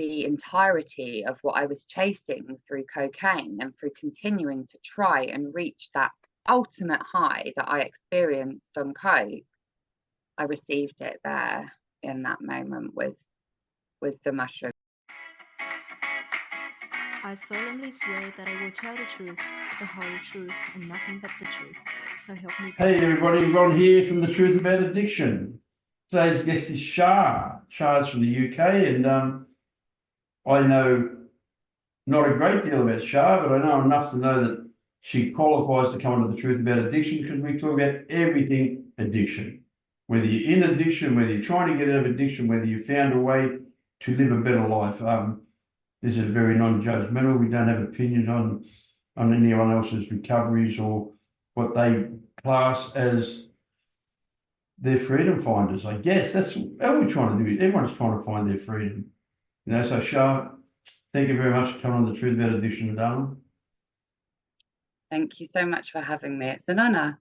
the entirety of what I was chasing through cocaine and through continuing to try and reach that ultimate high that I experienced on coke, I received it there in that moment with the mushroom. I solemnly swear that I will tell the truth, the whole truth, and nothing but the truth. So help me God. Hey everybody, Ron here from The Truth About Addiction. Today's guest is Char. Char's from the UK, and I know not a great deal about Char, but I know enough to know that she qualifies to come onto The Truth About Addiction, because we talk about everything addiction. Whether you're in addiction, whether you're trying to get out of addiction, whether you found a way to live a better life. This is very non-judgmental. We don't have opinions on anyone else's recoveries or what they class as their freedom finders. I guess that's how we're trying to do it. Everyone's trying to find their freedom. You know, so Char, thank you very much for coming on The Truth About Addiction, darling. Thank you so much for having me. It's an honour.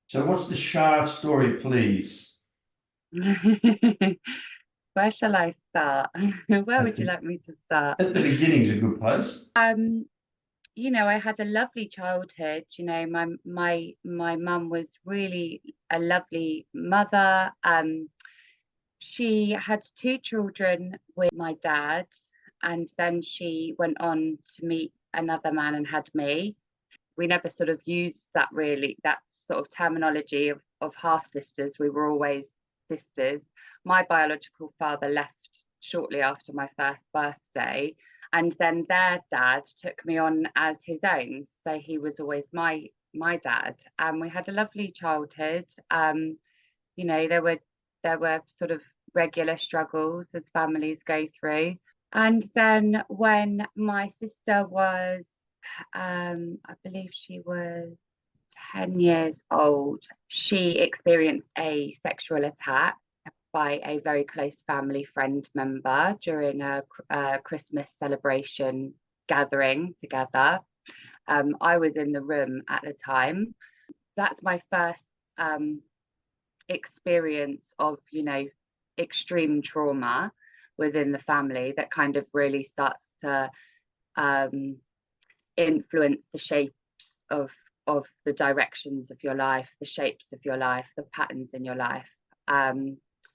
So what's the Char story, please? Where shall I start? Where would you like me to start? At the beginning's a good place. You know, I had a lovely childhood. You know, my mum was really a lovely mother. She had 2 children with my dad, and then she went on to meet another man and had me. We never sort of used that sort of terminology of half sisters. We were always sisters. My biological father left shortly after my first birthday, and then their dad took me on as his own. So he was always my dad, and we had a lovely childhood. You know, there were sort of regular struggles as families go through. And then when my sister was, I believe she was 10 years old, she experienced a sexual attack by a very close family friend member during a Christmas celebration gathering together. I was in the room at the time. That's my first experience of, you know, extreme trauma within the family that kind of really starts to influence the shapes of the directions of your life, the shapes of your life, the patterns in your life.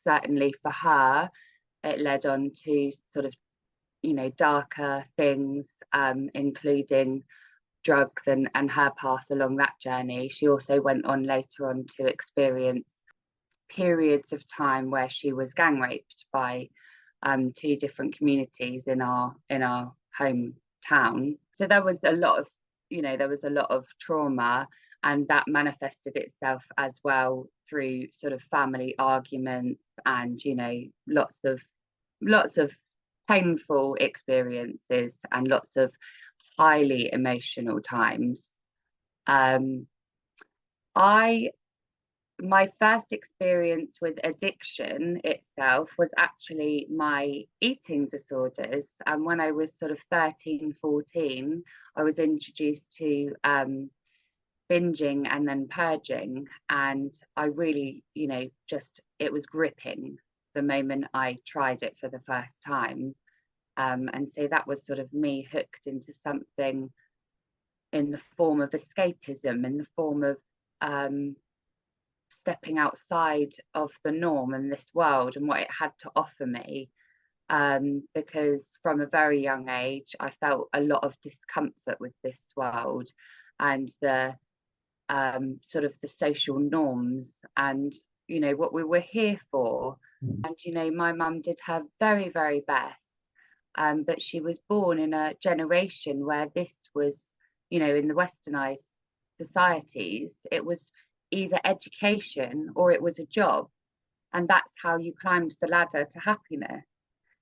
Certainly for her, it led on to sort of, you know, darker things, including drugs and her path along that journey. She also went on later on to experience periods of time where she was gang raped by 2 different communities in our hometown. So there was a lot of trauma, and that manifested itself as well through sort of family arguments and, you know, lots of painful experiences and lots of highly emotional times. My first experience with addiction itself was actually my eating disorders. And when I was sort of 13, 14, I was introduced to binging and then purging. And I really, you know, it was gripping the moment I tried it for the first time. And so that was sort of me hooked into something in the form of escapism, in the form of stepping outside of the norm in this world and what it had to offer me, because from a very young age I felt a lot of discomfort with this world and the sort of the social norms and, you know, what we were here for. And, you know, my mum did her very, very best, but she was born in a generation where this was, you know, in the westernized societies, it was either education or it was a job, and that's how you climbed the ladder to happiness,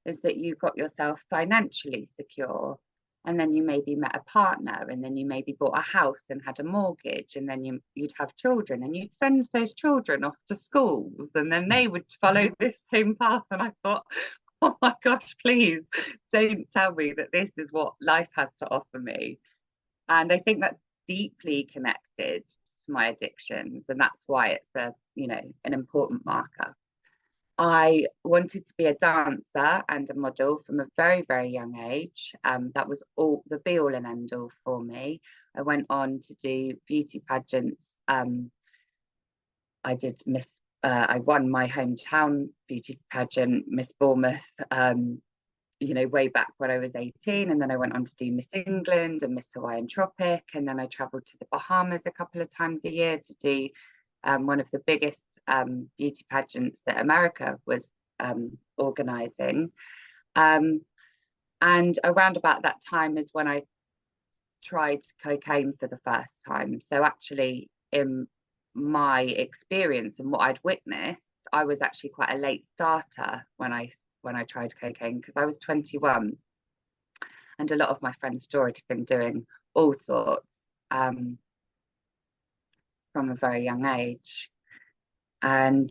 is that you got yourself financially secure, and then you maybe met a partner, and then you maybe bought a house and had a mortgage, and then you'd have children and you'd send those children off to schools, and then they would follow this same path. And I thought, oh my gosh, please don't tell me that this is what life has to offer me. And I think that's deeply connected to my addictions, and that's why it's an important marker. I wanted to be a dancer and a model from a very, very young age. That was all the be all and end all for me. I went on to do beauty pageants. I did Miss, I won my hometown beauty pageant, Miss Bournemouth, way back when I was 18. And then I went on to do Miss England and Miss Hawaiian Tropic. And then I traveled to the Bahamas a couple of times a year to do one of the biggest beauty pageants that America was organizing. And around about that time is when I tried cocaine for the first time. So actually, in my experience and what I'd witnessed, I was actually quite a late starter when I tried cocaine, because I was 21, and a lot of my friends' already had been doing all sorts from a very young age. And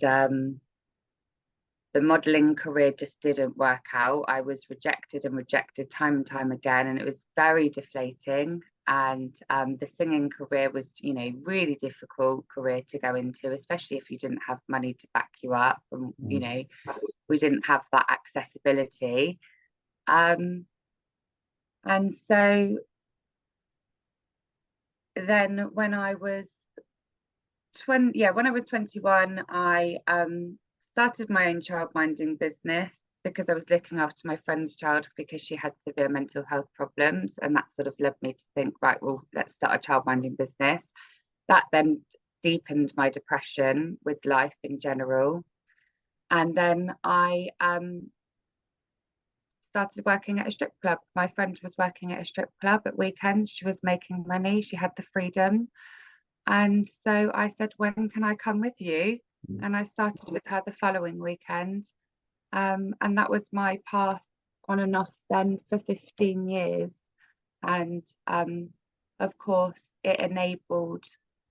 the modeling career just didn't work out. I was rejected and rejected time and time again, and it was very deflating. And the singing career was, really difficult career to go into, especially if you didn't have money to back you up. And, we didn't have that accessibility. And so then when I was 21, I started my own childminding business, because I was looking after my friend's child because she had severe mental health problems. And that sort of led me to think, right, well, let's start a childminding business. That then deepened my depression with life in general. And then I started working at a strip club. My friend was working at a strip club at weekends. She was making money. She had the freedom. And so I said, when can I come with you? And I started with her the following weekend. And that was my path on and off then for 15 years. And of course, it enabled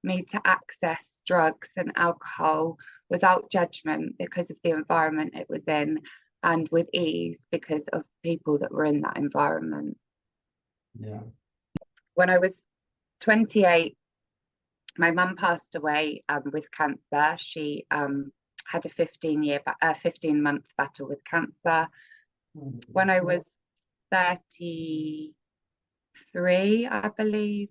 me to access drugs and alcohol without judgment, because of the environment it was in, and with ease because of people that were in that environment. Yeah. When I was 28, my mum passed away with cancer. She had a 15-month battle with cancer. When I was 33, I believe,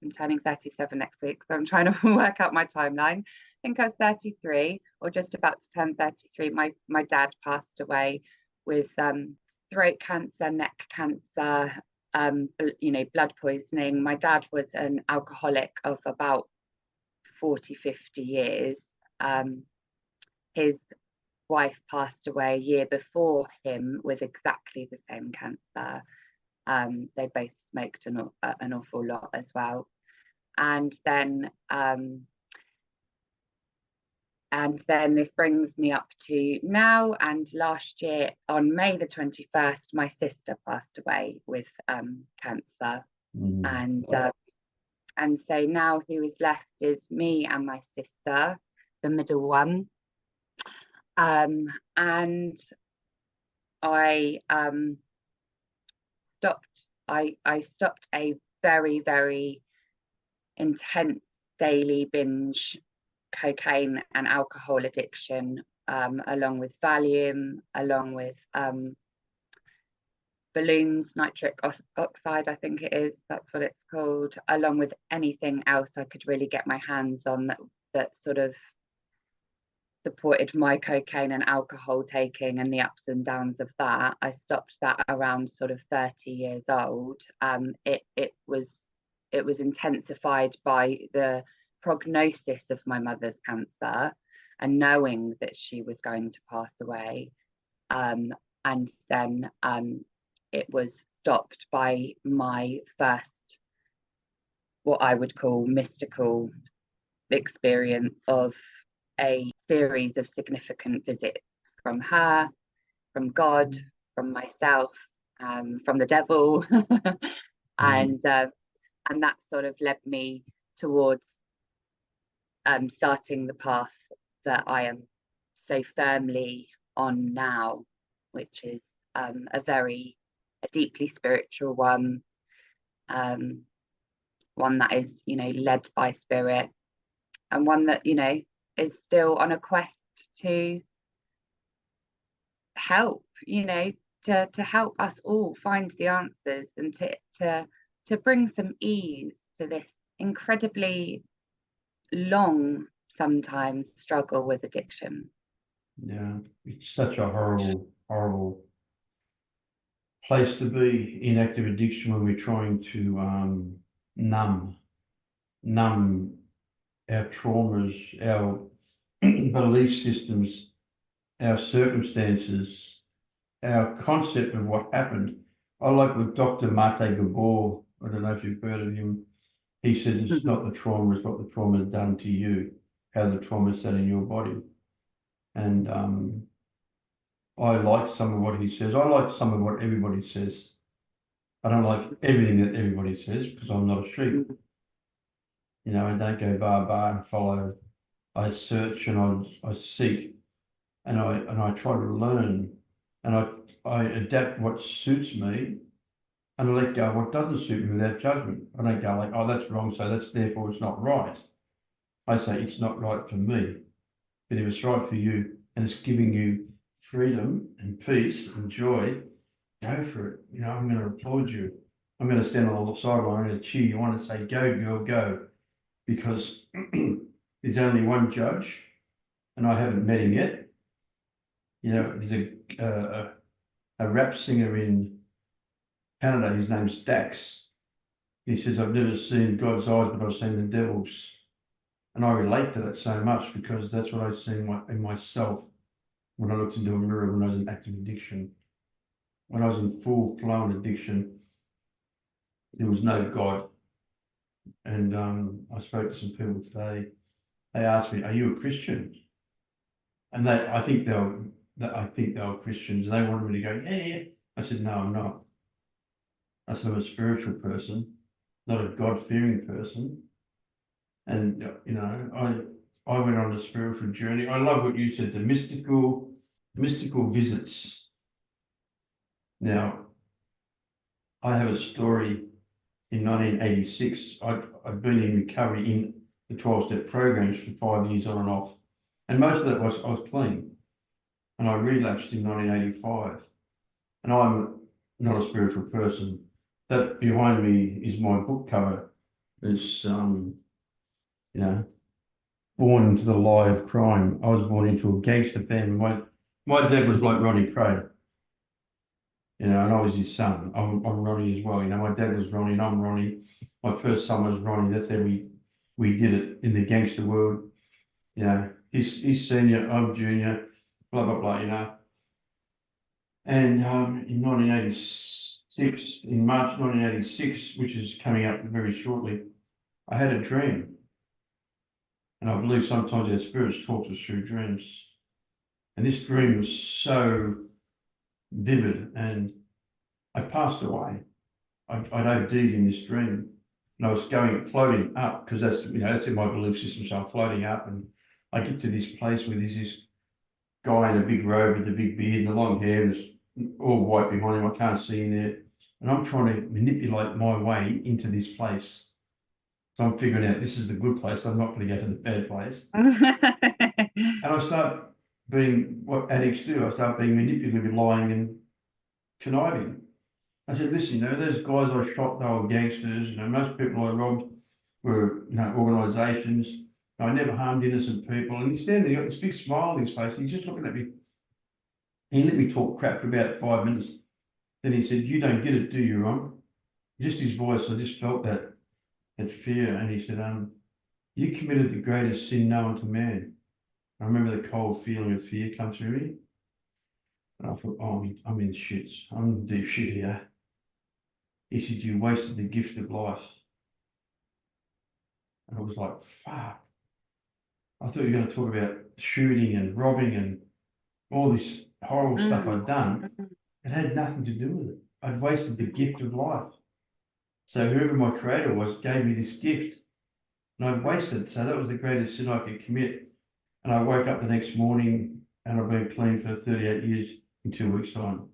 I'm turning 37 next week, so I'm trying to work out my timeline. I think I was 33 or just about to turn 33. My dad passed away with throat cancer, neck cancer, blood poisoning. My dad was an alcoholic of about 40, 50 years. His wife passed away a year before him with exactly the same cancer. They both smoked an awful lot as well. And then this brings me up to now. And last year, on May the 21st, my sister passed away with cancer. And so now who is left is me and my sister, the middle one. And I stopped a very, very intense daily binge cocaine and alcohol addiction, along with Valium, along with balloons, nitric oxide, I think it is, that's what it's called, along with anything else I could really get my hands on that sort of supported my cocaine and alcohol taking and the ups and downs of that. I stopped that around sort of 30 years old. It was intensified by the prognosis of my mother's cancer and knowing that she was going to pass away. And then it was stopped by my first, what I would call mystical experience of a series of significant visits from her, from God, from myself, from the devil. And that sort of led me towards starting the path that I am so firmly on now, which is a deeply spiritual one, one that is, led by spirit, and one that, is still on a quest to help, to help us all find the answers, and to bring some ease to this incredibly long, sometimes, struggle with addiction. Yeah, it's such a horrible, horrible place to be in active addiction when we're trying to numb our traumas, our belief systems, our circumstances, our concept of what happened. I like with Dr. Mate Gabor, I don't know if you've heard of him. He said it's not the trauma, it's what the trauma has done to you, how the trauma is done in your body. And I like some of what he says. I like some of what everybody says. I don't like everything that everybody says because I'm not a sheep. I don't go bar and follow. I search and I seek, and I try to learn, and I adapt what suits me, and I let go of what doesn't suit me without judgment. I don't go like, oh, that's wrong, so that's therefore it's not right. I say it's not right for me, but if it's right for you and it's giving you freedom and peace and joy, go for it. I'm going to applaud you. I'm going to stand on the sideline. I'm going to cheer you on and say, go, girl, go. Because there's only one judge, and I haven't met him yet. There's a rap singer in Canada. His name's Dax. He says, I've never seen God's eyes, but I've seen the devil's. And I relate to that so much because that's what I see in myself when I looked into a mirror when I was in active addiction. When I was in full-flown addiction, there was no God. And I spoke to some people today. They asked me, "Are you a Christian?" And I think they were Christians, and they wanted me to go, "Yeah, yeah." I said, "No, I'm not. I said, I'm a spiritual person, not a God-fearing person." And I went on a spiritual journey. I love what you said, the mystical visits. Now, I have a story. In 1986, I'd been in recovery in the 12-step programs for 5 years on and off. And most of that was I was clean. And I relapsed in 1985. And I'm not a spiritual person. That behind me is my book cover. It's, born into the lie of crime. I was born into a gangster family. My dad was like Ronnie Cray. And I was his son. I'm Ronnie as well. My dad was Ronnie and I'm Ronnie. My first son was Ronnie. That's how we did it in the gangster world. He's senior, I'm junior, blah, blah, blah, And in 1986, in March 1986, which is coming up very shortly, I had a dream. And I believe sometimes our spirits talk to us through dreams. And this dream was so vivid, and I passed away. I'd OD'd in this dream, and I was floating up, because that's in my belief system. So I'm floating up, and I get to this place where there's this guy in a big robe with a big beard and the long hair, and it's all white behind him. I can't see him there, and I'm trying to manipulate my way into this place. So I'm figuring out this is the good place. I'm not going to go to the bad place. And I start being what addicts do. I start being manipulative, lying and conniving. I said, listen, those guys I shot, they were gangsters. Most people I robbed were, organisations. I never harmed innocent people. And he's standing there, got this big smile on his face. And he's just looking at me. He let me talk crap for about 5 minutes. Then he said, "You don't get it, do you, Ron?" Just his voice, I just felt that fear. And he said, "You committed the greatest sin known to man." I remember the cold feeling of fear come through me. And I thought, oh, I'm in shits. I'm in deep shit here. He said, "You wasted the gift of life." And I was like, fuck. I thought you were going to talk about shooting and robbing and all this horrible stuff I'd done. It had nothing to do with it. I'd wasted the gift of life. So whoever my creator was gave me this gift, and I'd wasted it. So that was the greatest sin I could commit. And I woke up the next morning, and I've been clean for 38 years in 2 weeks' time.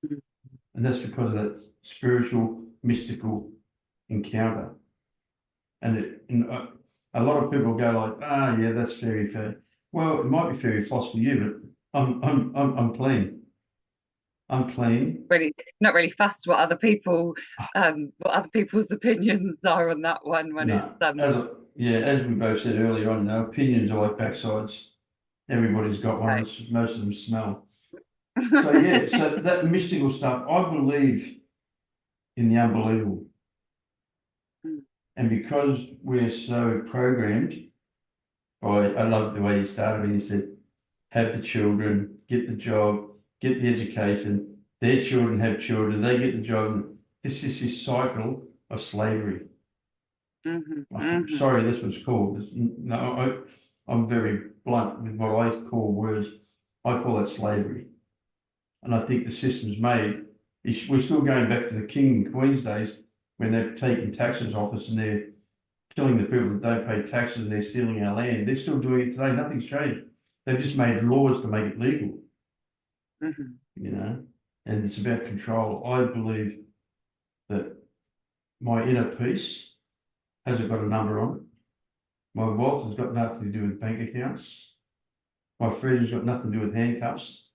And that's because of that spiritual, mystical encounter. And a lot of people go like, yeah, that's fairy fair. Well, it might be fairy floss for you, I'm clean. I'm clean. Really, not really fussed what other people's opinions are on that one when it's No, as we both said earlier on, opinions are like backsides. Everybody's got one. right. Most of them smell. So yeah, so that mystical stuff, I believe in the unbelievable, Mm. and because we're so programmed I love the way you started when you said, have the children, get the job, get the education, their children have children, they get the job. This is this cycle of slavery. Sorry, that's what it's called. No, I'm very blunt with what I call words. I call that slavery. And I think the system's made, we're still going back to the King and Queen's days when they're taking taxes off us and they're killing the people that don't pay taxes and they're stealing our land. They're still doing it today. Nothing's changed. They've just made laws to make it legal, and it's about control. I believe that my inner peace hasn't got a number on it. My wealth has got nothing to do with bank accounts. My freedom's got nothing to do with handcuffs.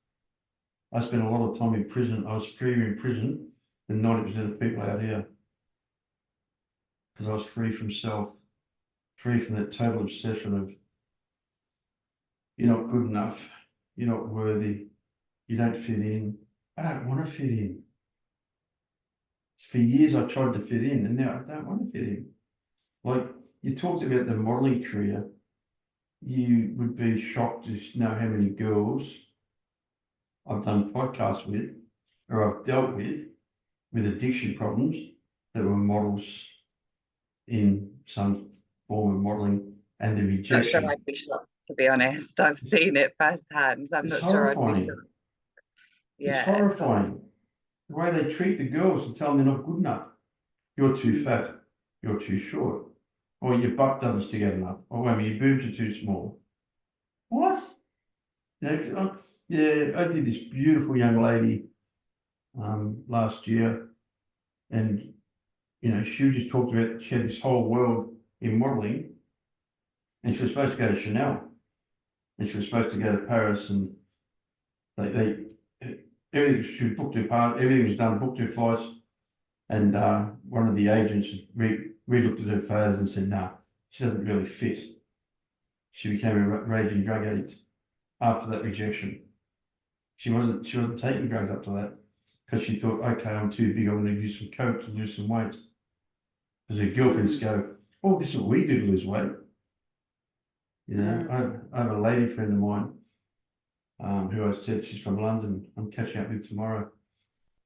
I spent a lot of time in prison. I was freer in prison than 90% of people out here because I was free from self, free from that total obsession of you're not good enough, you're not worthy, you don't fit in. I don't want to fit in. For years I tried to fit in and now I don't want to fit in. Like you talked about the modelling career, you would be shocked to know how many girls I've done podcasts with or I've dealt with addiction problems that were models in some form of modelling and the Not sure rejection. I'd be shocked, to be honest. I've seen it firsthand. I'm It's not sure I'd be horrifying. shocked. It's Yeah, horrifying. The way they treat the girls and tell them they're not good enough. You're too fat. You're too short. Or your butt doesn't stick out enough. Or wait, your boobs are too small. What? Yeah, I did this beautiful young lady last year, and she just talked about she had this whole world in modelling, and she was supposed to go to Chanel, and she was supposed to go to Paris, and they everything she booked her part, everything was done, booked her flights, and one of the agents re-looked at her photos and said, "No, she doesn't really fit." She became a raging drug addict after that rejection. She wasn't taking drugs up to that because she thought, okay, I'm too big, I'm going to use some coke to lose some weight. Because her girlfriends go, oh, this is what we do to lose weight. I have a lady friend of mine who I said she's from London. I'm catching up with tomorrow.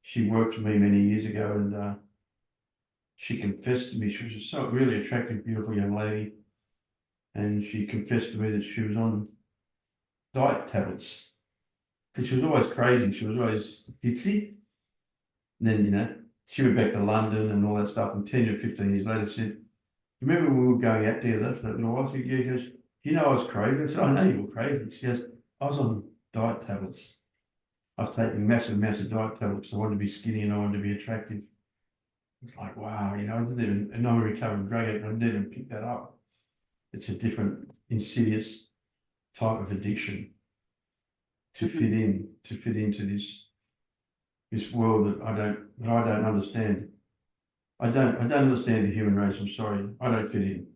She worked for me many years ago, and she confessed to me she was a really attractive, beautiful young lady, and she confessed to me that she was on diet tablets because she was always crazy. She was always ditzy. And then, she went back to London and all that stuff. And 10 or 15 years later, she said, remember when we were going out together for that little while? She goes, I was crazy. I said, I know you were crazy. She goes, I was on diet tablets. I was taking massive amounts of diet tablets. I wanted to be skinny and I wanted to be attractive. It's like, wow, I didn't even, and I'm a recovering drug addict. I didn't even pick that up. It's a different, insidious type of addiction to fit into this world that I don't understand. I don't understand the human race. I'm sorry. I don't fit in.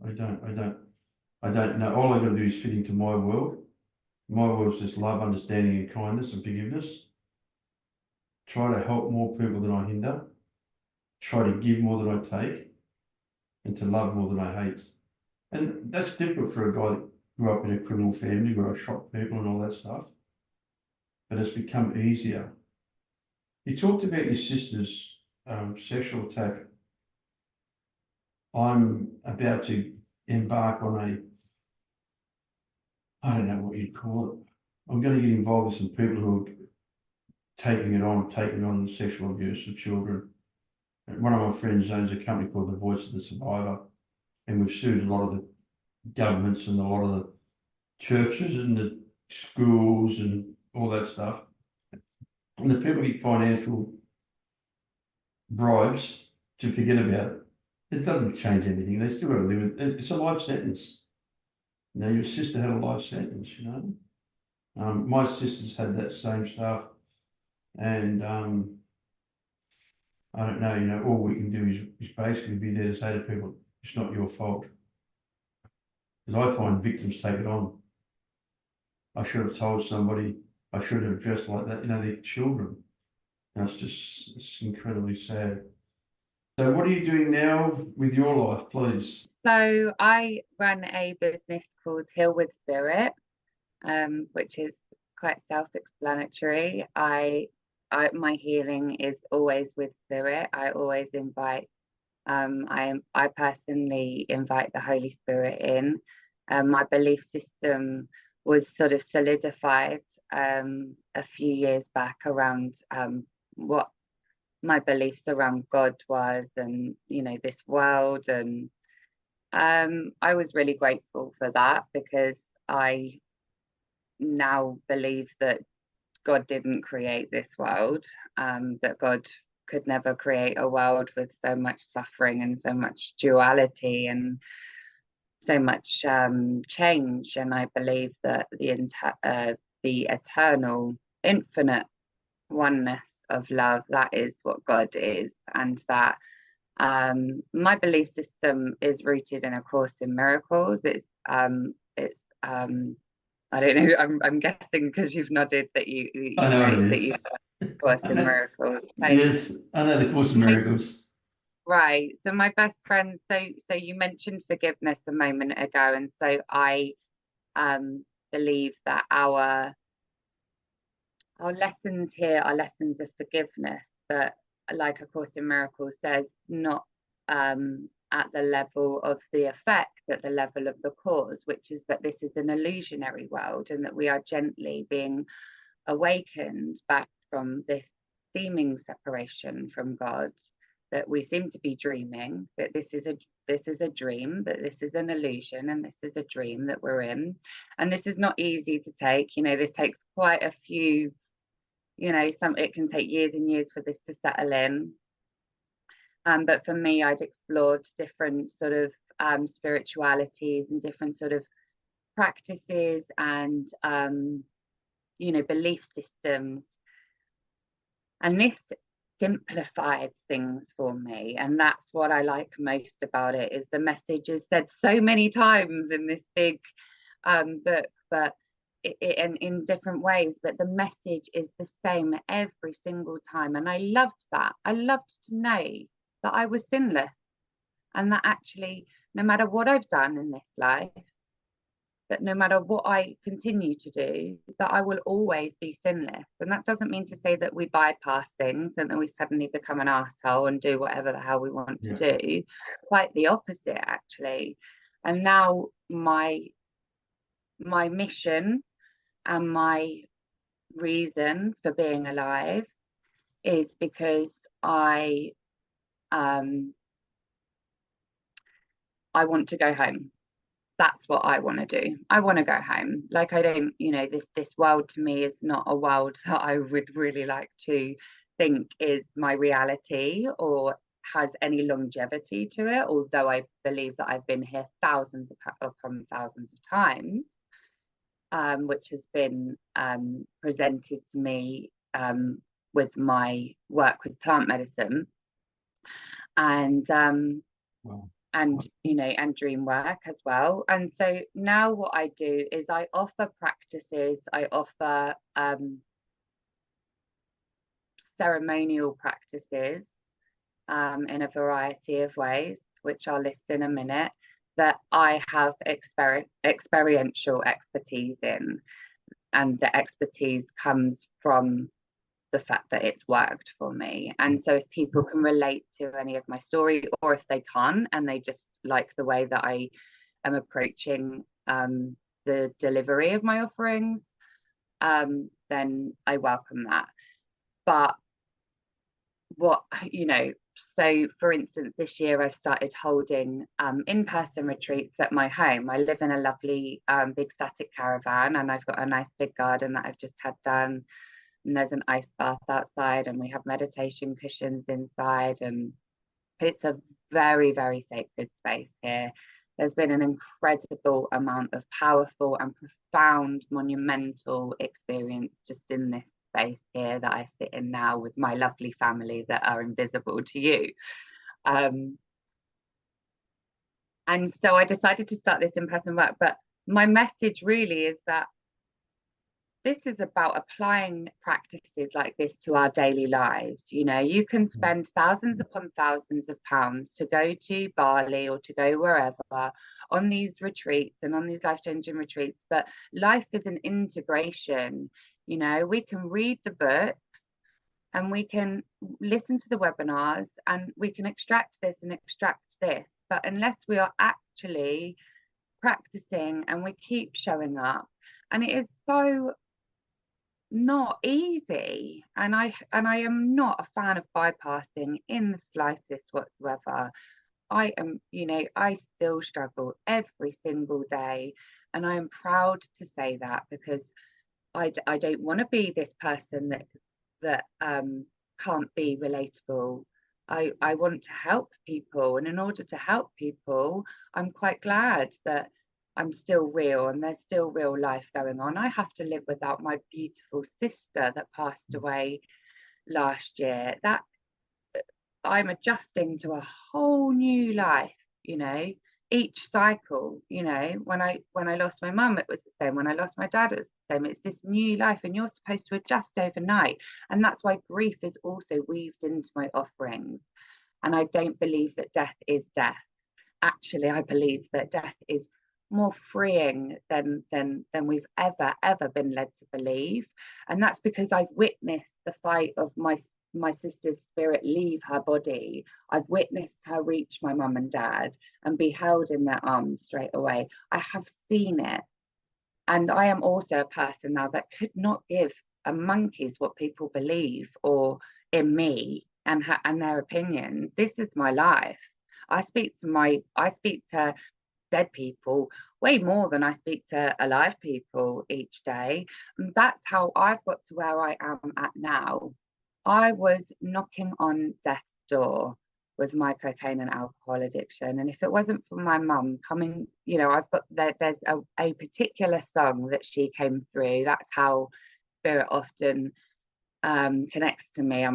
I don't know. All I got to do is fit into my world. My world is just love, understanding, and kindness and forgiveness. Try to help more people than I hinder. Try to give more than I take, and to love more than I hate. And that's difficult for a guy that grew up in a criminal family where I shot people and all that stuff. But it's become easier. You talked about your sister's sexual attack. I'm about to embark on I don't know what you'd call it. I'm going to get involved with some people who are taking on the sexual abuse of children. And one of my friends owns a company called The Voice of the Survivor, and we've sued a lot of the governments and a lot of the churches and the schools and all that stuff. And the people get financial bribes to forget about it. It doesn't change anything. They still got to live with it. It's a life sentence. Now, your sister had a life sentence, you know. My sister's had that same stuff, and I don't know, you know, all we can do is basically be there to say to people, it's not your fault. Because I find victims take it on. I should have told somebody, I should have dressed like that, you know, they're children. And it's incredibly sad. So what are you doing now with your life, please? So I run a business called Heal with Spirit, which is quite self-explanatory. My healing is always with spirit. I always invite I personally invite the Holy Spirit in. My belief system was sort of solidified a few years back around what my beliefs around God was, and you know, this world, and I was really grateful for that, because I now believe that God didn't create this world, that God could never create a world with so much suffering and so much duality and so much change. And I believe that the eternal, infinite oneness of love, that is what God is, and that my belief system is rooted in A Course in Miracles. It's I don't know. I'm guessing because you've nodded that I know it that you is. Course I in know, Miracles. So, yes, I know the Course in Miracles. right. So my best friend. So you mentioned forgiveness a moment ago, and so I believe that our lessons here are lessons of forgiveness, but like A Course in Miracles says, not at the level of the effect, at the level of the cause, which is that this is an illusionary world, and that we are gently being awakened back from this seeming separation from God, that we seem to be dreaming, that this is a dream, that this is an illusion, and this is a dream that we're in. And this is not easy to take. You know, this takes quite a few, you know, it can take years and years for this to settle in. But for me, I'd explored different sort of spiritualities and different sort of practices and you know, belief systems, and this simplified things for me. And that's what I like most about it, is the message is said so many times in this big book, but and in different ways, but the message is the same every single time. And I loved that. I loved to know that I was sinless, and that actually, no matter what I've done in this life, that no matter what I continue to do, that I will always be sinless. And that doesn't mean to say that we bypass things and that we suddenly become an arsehole and do whatever the hell we want to do. Quite the opposite, actually. And now my mission and my reason for being alive is because I want to go home. That's what I want to do. I want to go home. Like, I don't, you know, this world to me is not a world that I would really like to think is my reality or has any longevity to it, although I believe that I've been here thousands upon thousands of times, which has been presented to me with my work with plant medicine. And Wow. and you know, and dream work as well. And so now what I do is I offer practices, I offer ceremonial practices in a variety of ways, which I'll list in a minute, that I have experiential expertise in, and the expertise comes from the fact that it's worked for me. And so if people can relate to any of my story, or if they can't and they just like the way that I am approaching the delivery of my offerings, then I welcome that. But what, you know, so for instance, this year I've started holding in-person retreats at my home. I live in a lovely big static caravan, and I've got a nice big garden that I've just had done. And there's an ice bath outside, and we have meditation cushions inside, and it's a very, very sacred space here. there's been an incredible amount of powerful and profound, monumental experience just in this space here that I sit in now with my lovely family that are invisible to you. And so I decided to start this in-person work, but my message really is that this is about applying practices like this to our daily lives. You know, you can spend thousands upon thousands of pounds to go to Bali or to go wherever on these retreats and on these life-changing retreats, but life is an integration. You know, we can read the books and we can listen to the webinars and we can extract this and extract this, but unless we are actually practicing and we keep showing up, and it is so not easy, and I am not a fan of bypassing in the slightest whatsoever. I am, you know, I still struggle every single day, and I am proud to say that, because I don't want to be this person that can't be relatable. I want to help people, and in order to help people, I'm quite glad that I'm still real and there's still real life going on. I have to live without my beautiful sister that passed away last year. That I'm adjusting to a whole new life, you know, each cycle. You know, when I lost my mum, it was the same. When I lost my dad, it was the same. It's this new life, and you're supposed to adjust overnight. And that's why grief is also weaved into my offerings. And I don't believe that death is death. Actually, I believe that death is more freeing than we've ever been led to believe. And that's because I've witnessed the fight of my sister's spirit leave her body. I've witnessed her reach my mum and dad and be held in their arms straight away. I have seen it. And I am also a person now that could not give a monkey's what people believe or in me and their opinions. This is my life. I speak to dead people way more than I speak to alive people each day. And that's how I've got to where I am at now. I was knocking on death's door with my cocaine and alcohol addiction. And if it wasn't for my mum coming, you know, I've got there's a particular song that she came through. That's how spirit often connects to me.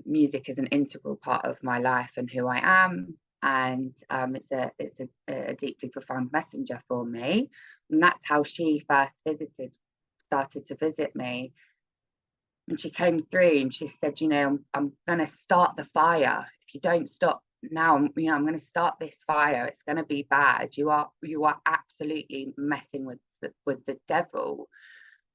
Music is an integral part of my life and who I am, and it's a deeply profound messenger for me. And that's how she first started to visit me. And she came through and she said, you know, I'm going to start the fire. If you don't stop now, you know, I'm going to start this fire. It's going to be bad. You are absolutely messing with the devil.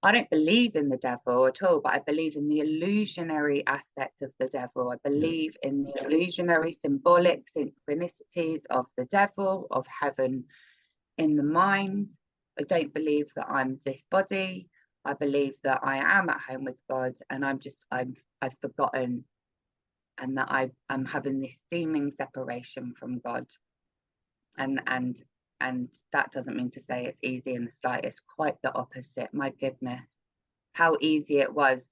I don't believe in the devil at all, but I believe in the illusionary aspect of the devil. I believe in the illusionary symbolic synchronicities of the devil, of heaven in the mind. I don't believe that I'm this body. I believe that I am at home with God, and I've forgotten, and that I'm having this seeming separation from God. And that doesn't mean to say it's easy in the slightest, quite the opposite. My goodness, how easy it was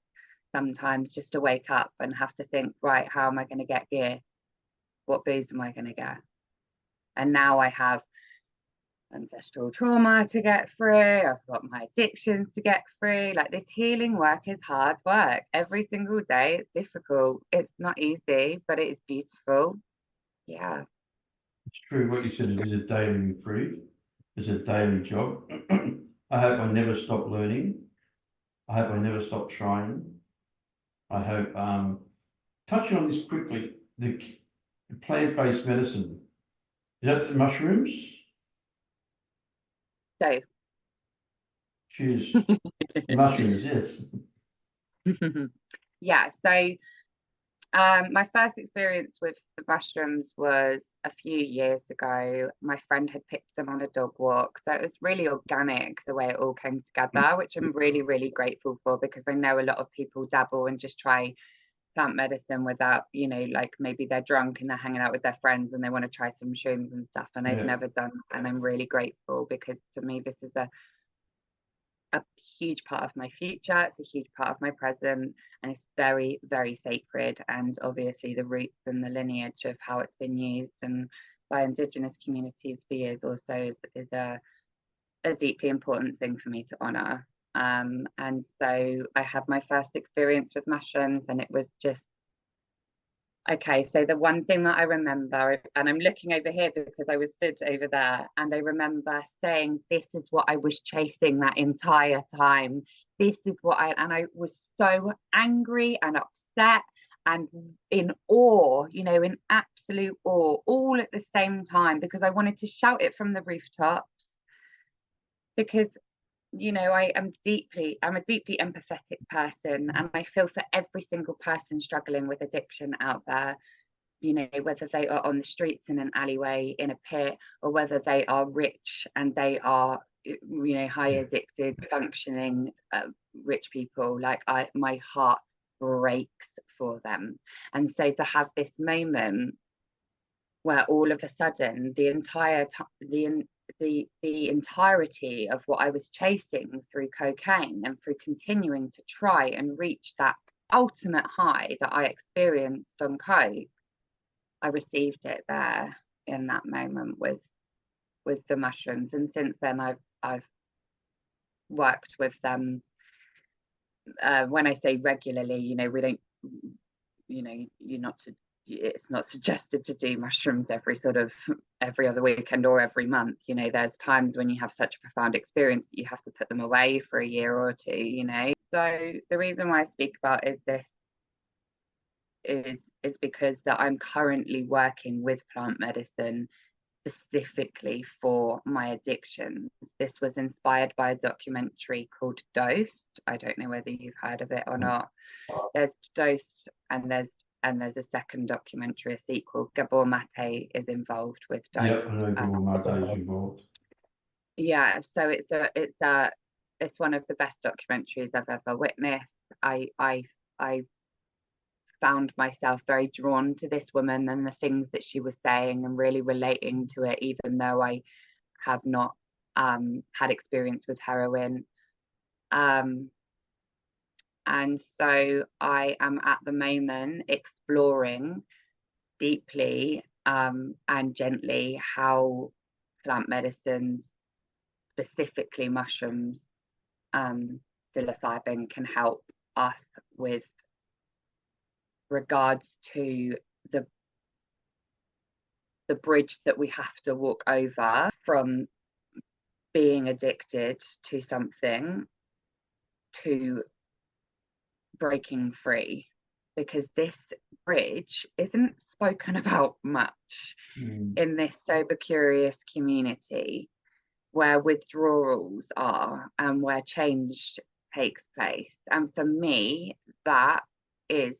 sometimes just to wake up and have to think, right, how am I going to get gear? What booze am I going to get? And now I have ancestral trauma to get through. I've got my addictions to get through. Like, this healing work is hard work. Every single day it's difficult. It's not easy, but it is beautiful. Yeah. It's true what you said. It is a daily reprieve. It's a daily job. I hope I never stop learning. I hope I never stop trying. I hope, touching on this quickly, the plant-based medicine, is that the mushrooms? So Cheers. Mushrooms, yes. yeah, so my first experience with the mushrooms was a few years ago. My friend had picked them on a dog walk, so it was really organic the way it all came together, which I'm really, really grateful for, because I know a lot of people dabble and just try plant medicine without, you know, like maybe they're drunk and they're hanging out with their friends and they want to try some shrooms and stuff, and they've never done that. And I'm really grateful, because to me this is a huge part of my future. It's a huge part of my present, and it's very, very sacred. And obviously the roots and the lineage of how it's been used and by Indigenous communities for years also is a deeply important thing for me to honour. And so I had my first experience with mushrooms, and it was just, okay, so the one thing that I remember, and I'm looking over here because I was stood over there, and I remember saying, this is what I was chasing that entire time. This is what and I was so angry and upset and in awe, you know, in absolute awe, all at the same time, because I wanted to shout it from the rooftops. Because, you know, I'm a deeply empathetic person, and I feel for every single person struggling with addiction out there, you know, whether they are on the streets, in an alleyway, in a pit, or whether they are rich and they are, you know, high addicted, functioning rich people. Like, my heart breaks for them. And so to have this moment where all of a sudden the entirety of what I was chasing through cocaine and through continuing to try and reach that ultimate high that I experienced on coke, I received it there in that moment with the mushrooms. And since then I've worked with them. When I say regularly, you know, we don't, you know, it's not suggested to do mushrooms every other weekend or every month. You know, there's times when you have such a profound experience that you have to put them away for a year or two, you know. So the reason why I speak about is because that I'm currently working with plant medicine specifically for my addictions. This was inspired by a documentary called Dosed. I don't know whether you've heard of it or not. There's Dosed, and there's a second documentary, a sequel. Gabor Mate is involved with Dosed. Yep, I know Gabor Mate is involved. Yeah, so it's one of the best documentaries I've ever witnessed. I found myself very drawn to this woman and the things that she was saying, and really relating to it, even though I have not had experience with heroin. And so I am at the moment exploring deeply and gently how plant medicines, specifically mushrooms, psilocybin, can help us with regards to the bridge that we have to walk over from being addicted to something to breaking free, because this bridge isn't spoken about much in this sober curious community, where withdrawals are and where change takes place. And for me, that is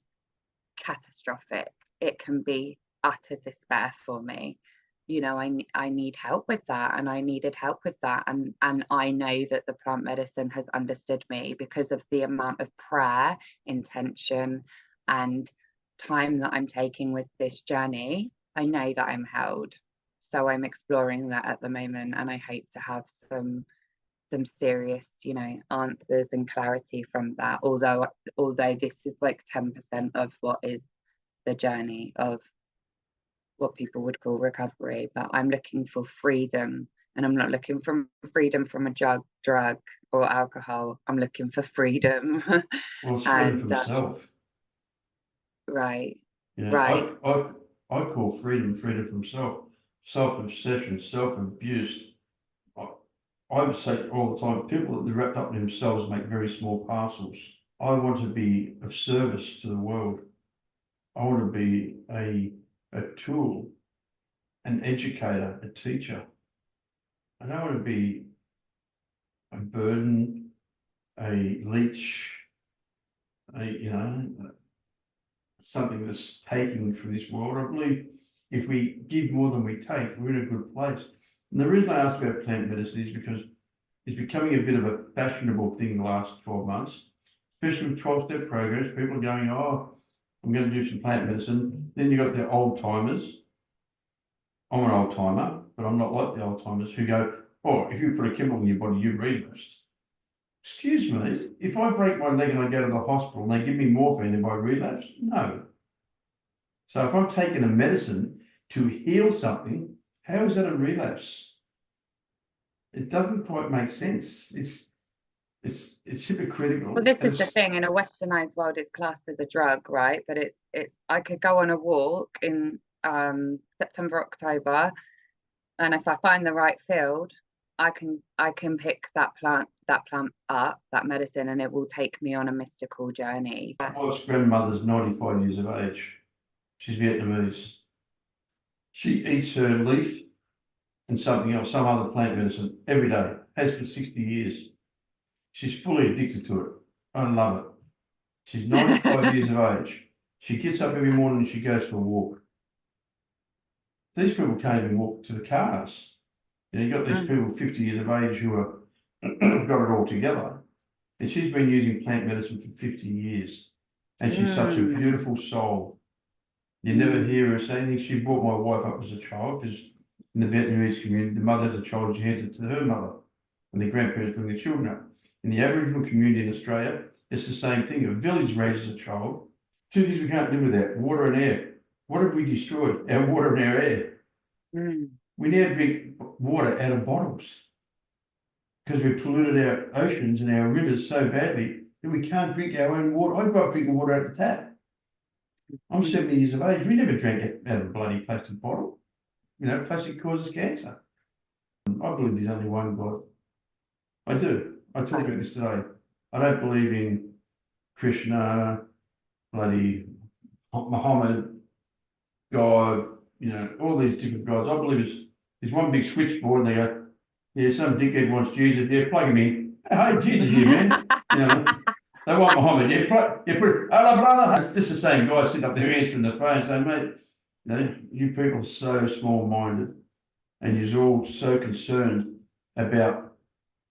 catastrophic. It can be utter despair for me. You know, I need help with that, and I needed help with that, and I know that the plant medicine has understood me because of the amount of prayer, intention, and time that I'm taking with this journey. I know that I'm held, so I'm exploring that at the moment, and I hope to have some serious, you know, answers and clarity from that. Although this is like 10% of what is the journey of what people would call recovery, but I'm looking for freedom, and I'm not looking for freedom from a drug or alcohol. I'm looking for freedom. Well, it's freedom from self. Right. You know, right. I call freedom from self-obsession, self-abuse. I would say all the time, people that are wrapped up in themselves make very small parcels. I want to be of service to the world. I want to be a tool, an educator, a teacher. I don't want to be a burden, a leech, something that's taking from this world. I believe if we give more than we take, we're in a good place. And the reason I ask about plant medicine is because it's becoming a bit of a fashionable thing the last 12 months, especially with 12-step programs. People are going, oh, I'm going to do some plant medicine. Then you've got the old timers. I'm an old timer, but I'm not like the old timers who go, oh, if you put a chemical in your body, you relapsed. Excuse me, if I break my leg and I go to the hospital and they give me morphine, if I relapse? No. So if I'm taking a medicine to heal something, How is that a relapse? It doesn't quite make sense. It's hypocritical. Well, this is the thing, in a westernized world, it's classed as a drug, right? But it's I could go on a walk in September, October, and if I find the right field, I can pick that plant up, that medicine, and it will take me on a mystical journey. My wife's grandmother's 95 years of age. She's Vietnamese. She eats her leaf and something else, some other plant medicine every day, has for 60 years. She's fully addicted to it. I love it. She's 95 years of age. She gets up every morning and she goes for a walk. These people can't even walk to the cars. You know, you've got these people 50 years of age who are got it all together. And she's been using plant medicine for 50 years. And she's such a beautiful soul. You never hear her say anything. She brought my wife up as a child because in the Vietnamese community, the mother as a child, she hands it to her mother and the grandparents bring the children up. In the Aboriginal community in Australia, it's the same thing. A village raises a child. Two things we can't live without: water and air. What have we destroyed? Our water and our air. We now drink water out of bottles because we've polluted our oceans and our rivers so badly that we can't drink our own water. I grew up drinking water out of the tap. I'm 70 years of age. We never drank it out of a bloody plastic bottle. You know, plastic causes cancer. I believe there's only one God. I do. I talk about this today. I don't believe in Krishna, bloody Muhammad, God, you know, all these different gods. I believe there's one big switchboard and they go, yeah, some dickhead wants Jesus. Yeah, plug him in. Hey, Jesus here, man. You know, they want Muhammad. Yeah, put it. Hello, brother. It's just the same guy sitting up there answering the phone saying, mate, you know, you people are so small-minded and you're all so concerned about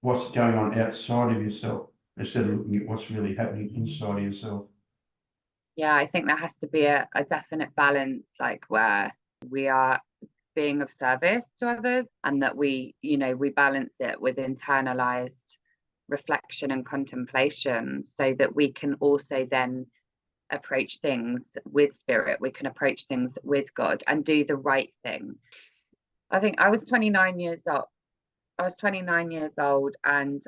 what's going on outside of yourself instead of looking at what's really happening inside of yourself. Yeah, I think there has to be a definite balance, like where we are being of service to others and that we balance it with internalized reflection and contemplation so that we can also then approach things with spirit, we can approach things with God and do the right thing. I think I was 29 years old. And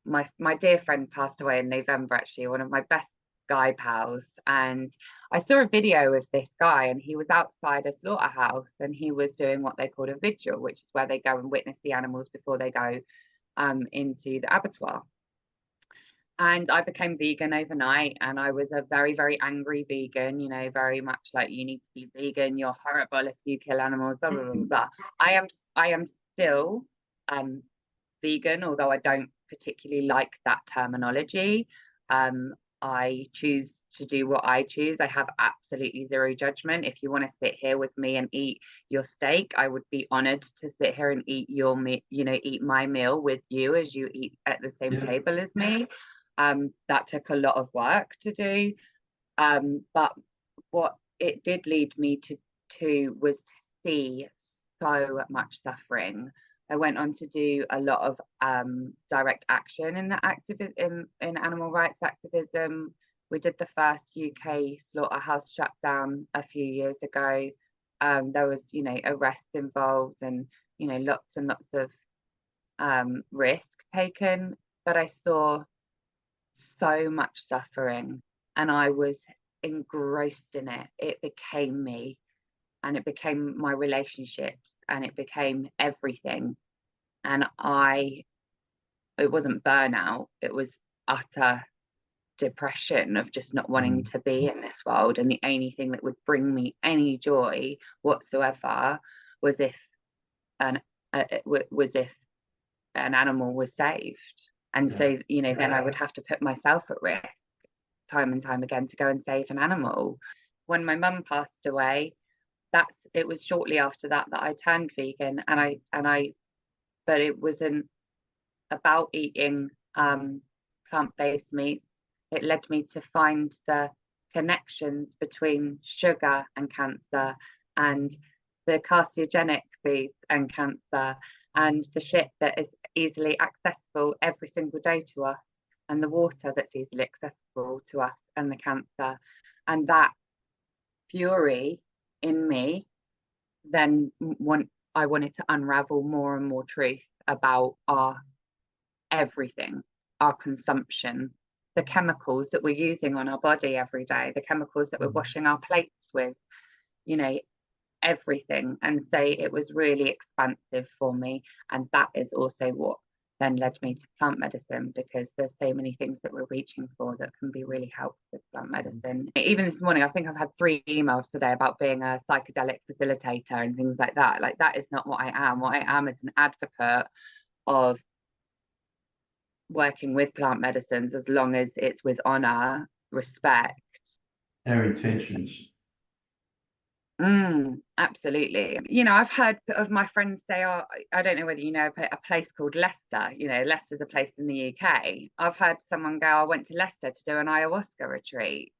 my dear friend passed away in November, actually, one of my best guy pals. And I saw a video of this guy and he was outside a slaughterhouse and he was doing what they called a vigil, which is where they go and witness the animals before they go into the abattoir. And I became vegan overnight, and I was a very, very angry vegan, you know, very much like, you need to be vegan, you're horrible if you kill animals, blah, blah, blah, blah. I am still vegan, although I don't particularly like that terminology. I choose to do what I choose. I have absolutely zero judgment. If you want to sit here with me and eat your steak, I would be honored to sit here and eat your meat, you know, eat my meal with you as you eat at the same table as me. That took a lot of work to do. But what it did lead me to was to see so much suffering. I went on to do a lot of direct action in the in animal rights activism. We did the first UK slaughterhouse shutdown a few years ago. There was, you know, arrests involved and, you know, lots and lots of risk taken, but I saw so much suffering and I was engrossed in it. It became me and it became my relationships and it became everything. And it wasn't burnout, it was utter depression of just not wanting to be in this world. And the only thing that would bring me any joy whatsoever was if an animal was saved. And so, you know, then I would have to put myself at risk time and time again to go and save an animal. When my mum passed away, it was shortly after that I turned vegan, but it wasn't about eating plant-based meat. It led me to find the connections between sugar and cancer, and the carcinogenic foods and cancer, and the shit that is easily accessible every single day to us, and the water that's easily accessible to us, and the cancer. And that fury in me then I wanted to unravel more and more truth about our everything, our consumption, the chemicals that we're using on our body every day, the chemicals that we're washing our plates with, you know, everything. And so it was really expansive for me. And that is also what then led me to plant medicine, because there's so many things that we're reaching for that can be really helpful with plant medicine. Even this morning, I think I've had 3 emails today about being a psychedelic facilitator and things like that. Like, that is not what I am. What I am is an advocate of working with plant medicines, as long as it's with honor, respect, our intentions. Absolutely. You know, I've heard of my friends say, oh, I don't know whether you know a place called Leicester. You know, Leicester's a place in the UK. I've heard someone go, I went to Leicester to do an ayahuasca retreat.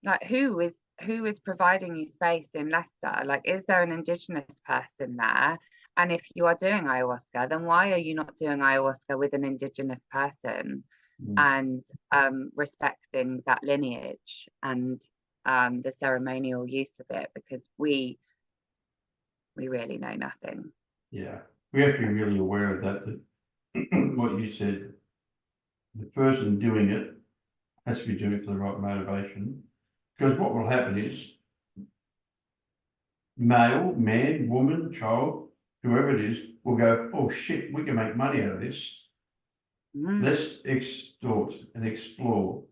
Like, who is providing you space in Leicester? Like, is there an Indigenous person there? And if you are doing ayahuasca, then why are you not doing ayahuasca with an Indigenous person and respecting that lineage and the ceremonial use of it? Because we really know nothing. Yeah, we have to be really aware of that what you said, the person doing it has to be doing it for the right motivation, because what will happen is male, man, woman, child, whoever it is, will go, oh shit, we can make money out of this. Let's extort and explore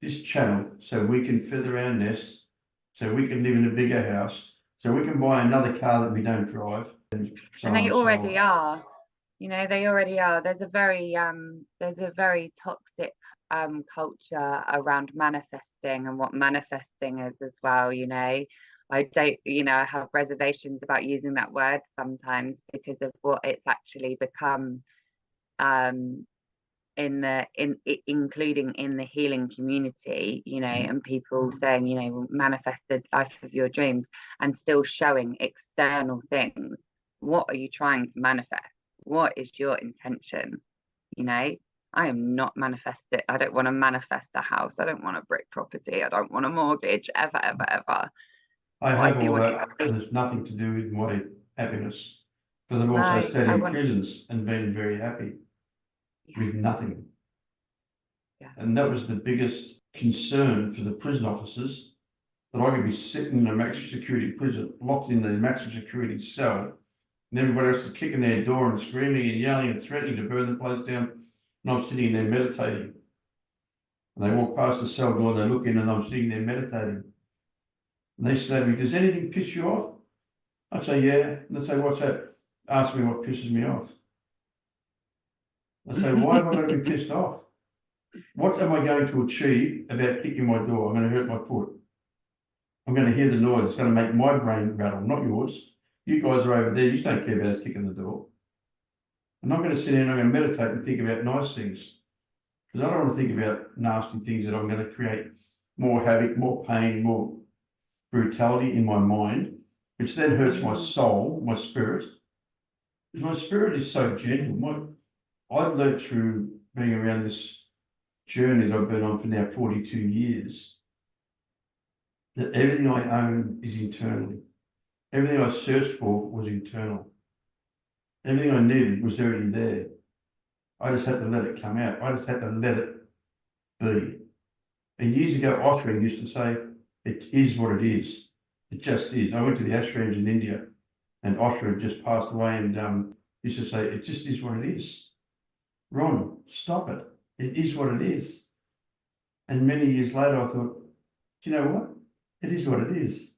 this channel so we can feather our nest, so we can live in a bigger house, so we can buy another car that we don't drive. And they already are. You know, they already are. There's a very toxic culture around manifesting and what manifesting is as well. You know, I don't, you know, I have reservations about using that word sometimes because of what it's actually become, including in the healing community, you know, and people saying, you know, manifest the life of your dreams, and still showing external things. What are you trying to manifest? What is your intention? You know, I am not manifesting. I don't want to manifest a house. I don't want a brick property. I don't want a mortgage ever. I have all that, and it's nothing to do with my happiness, because I've also stayed in prisons and been very happy with nothing. And that was the biggest concern for the prison officers, that I could be sitting in a maximum security prison, locked in the maximum security cell, and everybody else is kicking their door and screaming and yelling and threatening to burn the place down, and I'm sitting there meditating. And they walk past the cell door, they look in, and I'm sitting there meditating. And they say to me, does anything piss you off? I'd say, yeah. And they say, what's that? Ask me what pisses me off. I say, why have I got to be pissed off? What am I going to achieve about kicking my door? I'm going to hurt my foot. I'm going to hear the noise. It's going to make my brain rattle, not yours. You guys are over there. You don't care about us kicking the door. And I'm going to sit here and I'm going to meditate and think about nice things. Because I don't want to think about nasty things that I'm going to create more havoc, more pain, more brutality in my mind, which then hurts my soul, my spirit. Because my spirit is so gentle. I've learned through being around this journey that I've been on for now 42 years, that everything I own is internally. Everything I searched for was internal. Everything I needed was already there. I just had to let it come out. I just had to let it be. And years ago, Osho used to say, it is what it is. It just is. I went to the ashrams in India, and Osho had just passed away, and used to say, it just is what it is. Ron, stop it. It is what it is. And many years later, I thought, do you know what? It is what it is.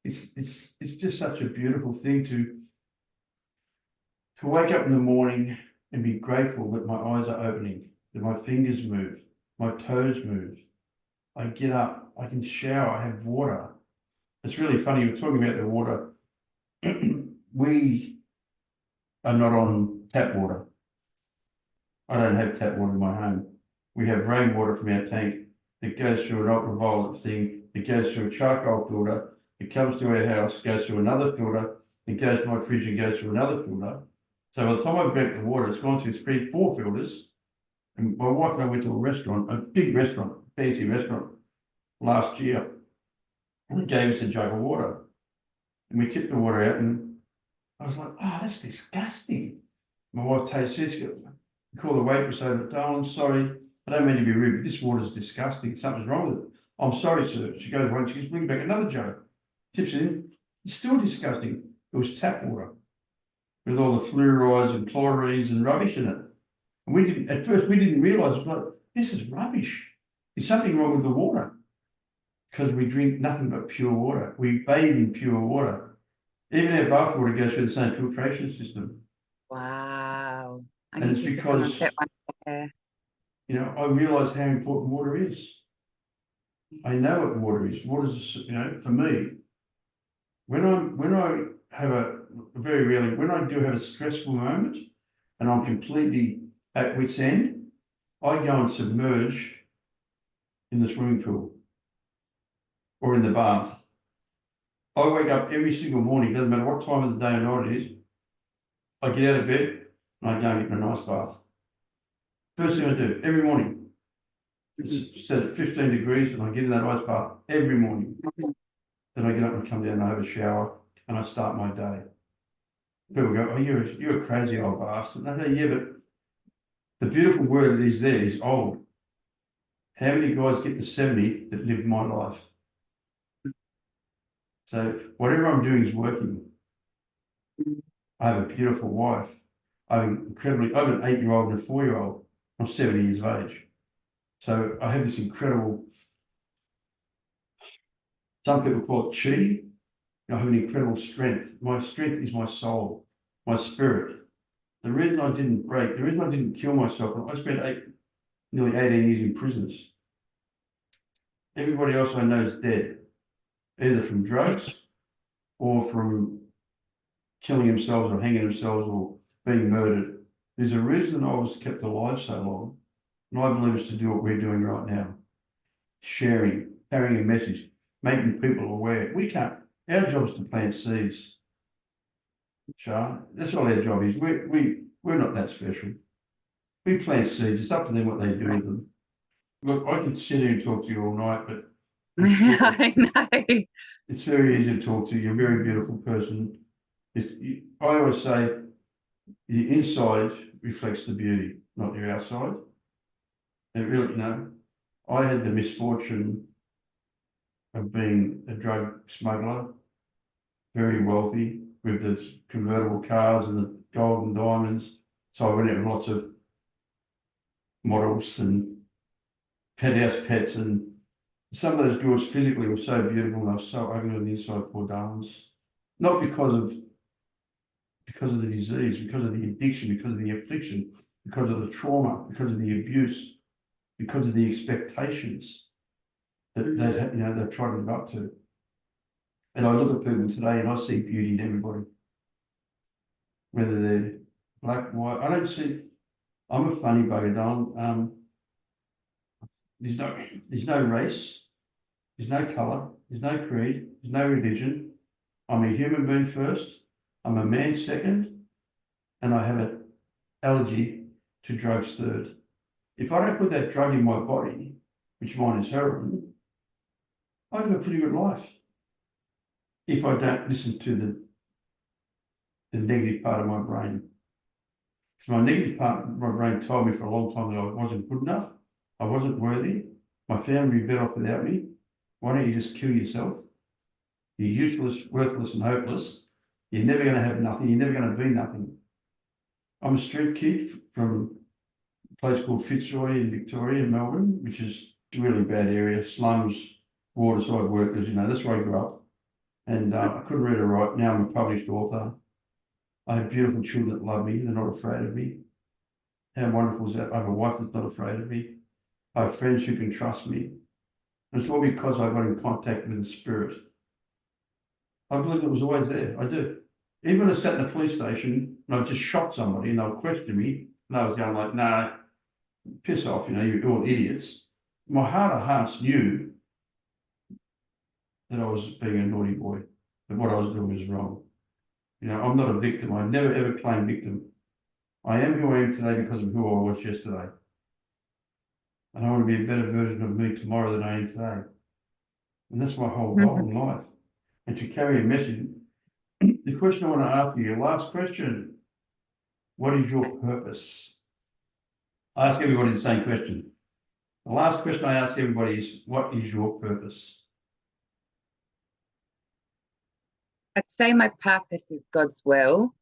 It's just such a beautiful thing to wake up in the morning and be grateful that my eyes are opening, that my fingers move, my toes move. I get up, I can shower, I have water. It's really funny, you're talking about the water. We are not on tap water. I don't have tap water in my home. We have rainwater from our tank that goes through an ultraviolet thing, it goes through a charcoal filter, it comes to our house, goes through another filter, it goes to my fridge and goes through another filter. So by the time I've drank the water, it's gone through 4 filters. And my wife and I went to a restaurant, a big restaurant, fancy restaurant, last year, and it gave us a jug of water. and we tipped the water out, and I was like, oh, that's disgusting. My wife tasted it. She goes, we call the waitress over, darling, sorry, I don't mean to be rude, but this water's disgusting. Something's wrong with it. I'm sorry, sir. She goes away, she goes, bring back another jug. Tips it in. It's still disgusting. It was tap water with all the fluorides and chlorines and rubbish in it. And we didn't, at first, we didn't realise, like, this is rubbish. There's something wrong with the water because we drink nothing but pure water. We bathe in pure water. Even our bath water goes through the same filtration system. Wow. I And need it's you to come and because, fit one there. you know, I realise how important water is. I know what water is. Water is, you know, for me, when I have very rarely, when I do have a stressful moment and I'm completely at wit's end, I go and submerge in the swimming pool or in the bath. I wake up every single morning, doesn't matter what time of the day or night it is, I get out of bed and I go and get in a nice bath. First thing I do every morning. It's set at 15 degrees and I get in that ice bath every morning. Then I get up and come down and I have a shower and I start my day. People go, oh, you're a crazy old bastard. And I say, yeah, but the beautiful word is there is old. How many guys get to 70 that lived my life? So whatever I'm doing is working. I have a beautiful wife. I have an 8-year-old and a 4-year-old. I'm 70 years of age. So I have this incredible, some people call it chi. I have an incredible strength. My strength is my soul, my spirit. The reason I didn't break, the reason I didn't kill myself, I spent nearly 18 years in prisons. Everybody else I know is dead, either from drugs or from killing themselves or hanging themselves or being murdered. There's a reason I was kept alive so long, and I believe it's to do what we're doing right now. Sharing, carrying a message, making people aware. We can't, our job is to plant seeds. Char, that's all our job is. We're not that special. We plant seeds. It's up to them what they do with them. Look, I could sit here and talk to you all night, but I know. it's very easy to talk to you. You're a very beautiful person. I always say the inside reflects the beauty, not your outside. And really, you know, I had the misfortune of being a drug smuggler, very wealthy, with the convertible cars and the gold and diamonds. So I went out with lots of models and penthouse pets, and some of those girls physically were so beautiful and they were so ugly on the inside, poor darlings. Not because of the disease, because of the addiction, because of the affliction, because of the trauma, because of the abuse, because of the expectations that they've tried to live up to. And I look at people today and I see beauty in everybody, whether they're black, white. I don't see. I'm a funny bugger, darling. There's no race, there's no colour, there's no creed, there's no religion. I'm a human being first. I'm a man second, and I have an allergy to drugs third. If I don't put that drug in my body, which mine is heroin, I have a pretty good life. If I don't listen to the negative part of my brain. Because my negative part of my brain told me for a long time that I wasn't good enough, I wasn't worthy, my family would be better off without me. Why don't you just kill yourself? You're useless, worthless, and hopeless. You're never going to have nothing. You're never going to be nothing. I'm a street kid from a place called Fitzroy in Victoria, in Melbourne, which is a really bad area. Slums, waterside workers, you know, that's where I grew up. And I couldn't read or write. Now I'm a published author. I have beautiful children that love me. They're not afraid of me. How wonderful is that? I have a wife that's not afraid of me. I have friends who can trust me. And it's all because I got in contact with the spirit. I believe it was always there. I do. Even when I sat in a police station and I just shot somebody and they were questioning me, and I was going like, nah, piss off, you know, you're all idiots. My heart of hearts knew that I was being a naughty boy, that what I was doing was wrong. You know, I'm not a victim. I never ever claimed victim. I am who I am today because of who I was yesterday. And I want to be a better version of me tomorrow than I am today. And that's my whole goal in life. And to carry a message, The question I want to ask you, your last question, what is your purpose? I ask everybody the same question. The last question I ask everybody is, what is your purpose? I'd say my purpose is God's will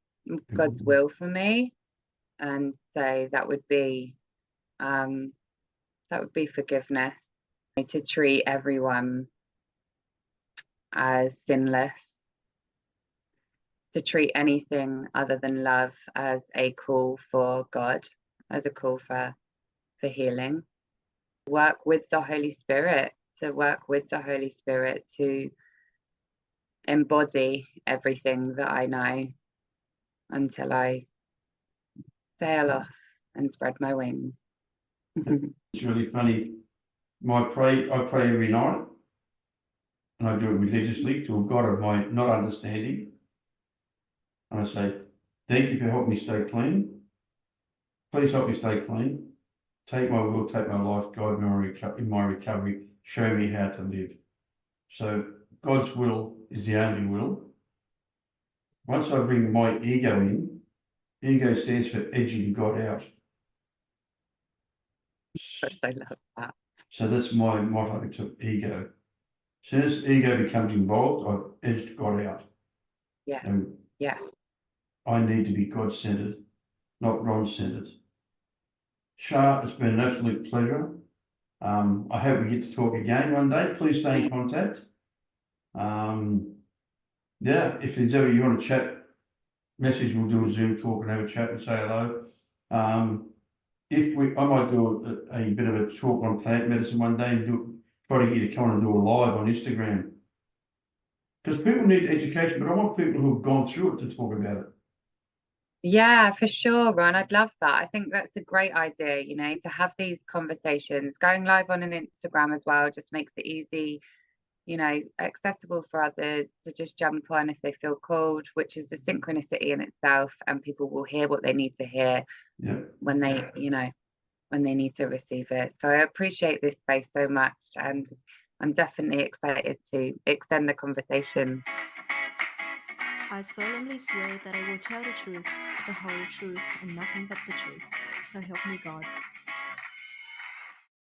for me, and so that would be forgiveness, to treat everyone as sinless, to treat anything other than love as a call for God, as a call for healing. Work with the Holy Spirit, to embody everything that I know until I sail off and spread my wings. It's really funny. I pray every night, and I do it religiously to a God of my not understanding. And I say, thank you for helping me stay clean. Please help me stay clean. Take my will, take my life, guide me in my recovery, show me how to live. So God's will is the only will. Once I bring my ego in, ego stands for edging God out. I love that. So that's my motto to ego. As soon as ego becomes involved, I've edged God out. Yeah. And yeah. I need to be God-centered, not Ron-centered. Char, it's been an absolute pleasure. I hope we get to talk again one day. Please stay in contact. Yeah, if there's ever you want to chat, message, we'll do a Zoom talk and have a chat and say hello. I might do a bit of a talk on plant medicine one day and try to get you to come and do a live on Instagram. Because people need education, but I want people who have gone through it to talk about it. Yeah, for sure, Ron. I'd love that. I think that's a great idea, to have these conversations. Going live on an Instagram as well just makes it easy, accessible for others to just jump on if they feel called, which is the synchronicity in itself, and people will hear what they need to hear when they, when they need to receive it. So I appreciate this space so much, and I'm definitely excited to extend the conversation. I solemnly swear that I will tell the truth, the whole truth, and nothing but the truth. So help me God.